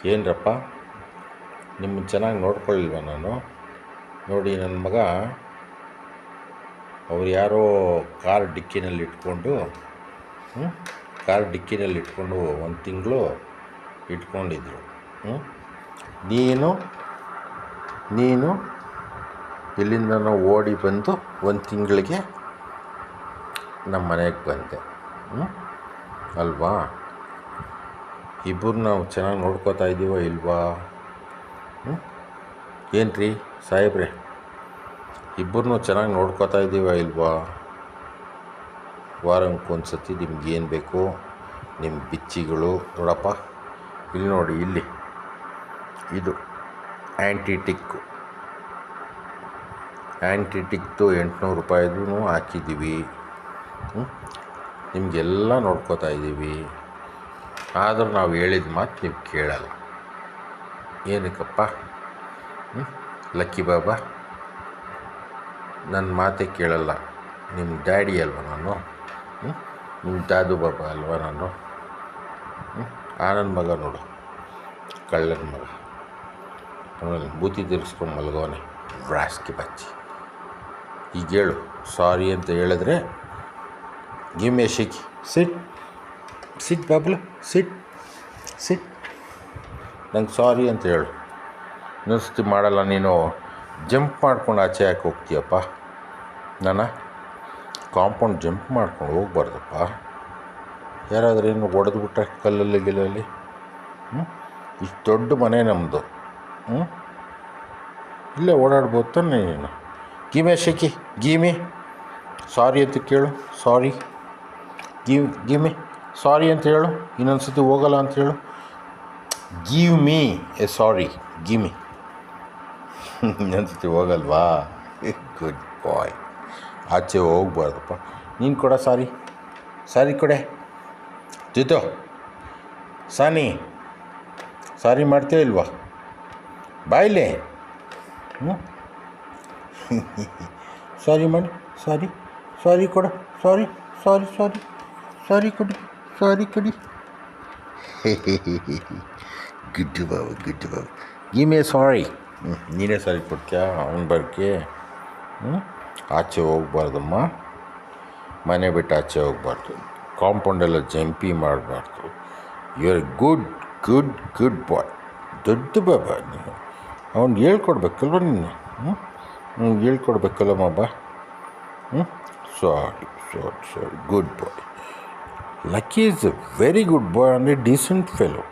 ಏನರಪ್ಪ ನಿಮ್ಮನ್ನು ಚೆನ್ನಾಗಿ ನೋಡ್ಕೊಳ್ಳಿಲ್ವ ನಾನು? ನೋಡಿ ನನ್ನ ಮಗ ಅವ್ರು ಯಾರೋ ಕಾರ್ ಡಿಕ್ಕಿನಲ್ಲಿ ಇಟ್ಕೊಂಡು ಒಂದು ತಿಂಗಳು ಇಟ್ಕೊಂಡಿದ್ರು. ನೀನು ಇಲ್ಲಿಂದ ಓಡಿ ಬಂದು ಒಂದು ತಿಂಗಳಿಗೆ ನಮ್ಮ ಮನೆಗೆ ಬಂದೆ ಅಲ್ವಾ? ಇಬ್ಬರು ನಾವು ಚೆನ್ನಾಗಿ ನೋಡ್ಕೋತಾ ಇದ್ದೀವೋ ಇಲ್ವಾ? ಏನು ರೀ ಸಾಹೇಬ್ರೆ, ಇಬ್ಬರನ್ನೂ ಚೆನ್ನಾಗಿ ನೋಡ್ಕೋತಾ ಇದ್ದೀವ ಇಲ್ವಾ? ವಾರಕ್ಕೊಂದು ಸತಿ ನಿಮ್ಗೇನು ಬೇಕು ನಿಮ್ಮ ಬಿಚ್ಚಿಗಳು ನೋಡಪ್ಪ, ಇಲ್ಲಿ ನೋಡಿ, ಇಲ್ಲಿ ಇದು ಆ್ಯಂಟಿಟಿಕ್ದು 800 ರೂಪಾಯಿದೂ ಹಾಕಿದ್ದೀವಿ. ನಿಮಗೆಲ್ಲ ನೋಡ್ಕೋತಾ ಇದ್ದೀವಿ. ಆದರೂ ನಾವು ಹೇಳಿದ ಮಾತು ನೀವು ಕೇಳಲ್ಲ. ಏನಕ್ಕಪ್ಪ? ಲಕ್ಕಿ ಬಾಬಾ ನನ್ನ ಮಾತೇ ಕೇಳಲ್ಲ. ನಿಮ್ಮ ಡ್ಯಾಡಿ ಅಲ್ವ ನಾನು? ನಿಮ್ಮ ದಾದು ಬಾಬಾ ಅಲ್ವ ನಾನು? ಆನಂದ್ ಮಗ ನೋಡು, ಕಳ್ಳನ ಮಗ, ಆಮೇಲೆ ಬೂತಿ ತಿರ್ಸ್ಕೊಂಡು ಮಲಗೋನೆ ರಾಸ್ಕಿ ಬಚ್ಚಿ. ಈಗ ಹೇಳು, ಸಾರಿ ಅಂತ ಹೇಳಿದ್ರೆ ಗಿವ್ ಮಿ ಎ ಶೇಕ್. ಸಿಟ್ ಬಾಬ್ಲು, ಸಿಟ್. ನಂಗೆ ಸಾರಿ ಅಂತ ಹೇಳು. ಇನ್ನೊಂದ್ಸತಿ ಮಾಡಲ್ಲ. ನೀನು ಜಂಪ್ ಮಾಡ್ಕೊಂಡು ಆಚೆ ಯಾಕೆ ಹೋಗ್ತೀಯಪ್ಪ? ನಾನು ಕಾಂಪೌಂಡ್ ಜಂಪ್ ಮಾಡ್ಕೊಂಡು ಹೋಗ್ಬಾರ್ದಪ್ಪ. ಯಾರಾದ್ರೂ ಏನು ಹೊಡೆದ್ಬಿಟ್ರೆ ಗಿಲ್ಲಲ್ಲಿ ಇಷ್ಟು ದೊಡ್ಡ ಮನೆ ನಮ್ಮದು. ಇಲ್ಲೇ ಓಡಾಡ್ಬೋದು ತಾನೆ ನೀನು. ಗಿಮೆ ಶೆಕಿ, ಗಿಮಿ ಸಾರಿ ಅಂತ ಕೇಳು. ಸಾರಿ, ಗಿಮಿ ಸಾರಿ ಅಂತ ಹೇಳು. ಇನ್ನೊಂದು ಸತಿ ಹೋಗಲ್ಲ ಅಂತ ಹೇಳು. ಗಿವ್ ಮೀ ಎ ಸಾರಿ, ಗಿಮಿ. ಇನ್ನೊಂದು ಸತಿ ಹೋಗಲ್ವಾ? ಗುಡ್ ಬಾಯ್. ಆಚೆ ಹೋಗ್ಬಾರ್ದಪ್ಪ. ನೀನು ಕೊಡ ಸಾರಿ ಕೊಡೆ. ಜಿತು, ಸಾರಿ ಮಾಡ್ತೀಯ ಇಲ್ವಾ? ಬಾಯ್ಲೆ. ಸಾರಿ ಮಾಡಿ, ಸಾರಿ ಕೊಡ, ಸಾರಿ ಕೊಡಿ. ಗುಡ್ಡು ಬಾಬು. ಗಿವ್ ಮಿ ಸಾರಿ. ನೀನೇ ಸಾರಿ ಕೊಡ್ತೀಯಾ ಅವನ ಬಗ್ಗೆ? ಆಚೆ ಹೋಗ್ಬಾರ್ದಮ್ಮ, ಮನೆ ಬಿಟ್ಟು ಆಚೆ ಹೋಗ್ಬಾರ್ದು, ಕಾಂಪೌಂಡೆಲ್ಲ ಜಂಪಿ ಮಾಡಬಾರ್ದು. You are good boy. ದೊಡ್ಡ ಬಾಬಾ ನೀನು. ಅವ್ನಿಗೆ ಹೇಳ್ಕೊಡ್ಬೇಕಲ್ವ ನೀನು? ಹೇಳ್ಕೊಡ್ಬೇಕಲ್ಲ ಬಾಬಾ. Sorry, good boy. Lucky is a very good boy and a decent fellow.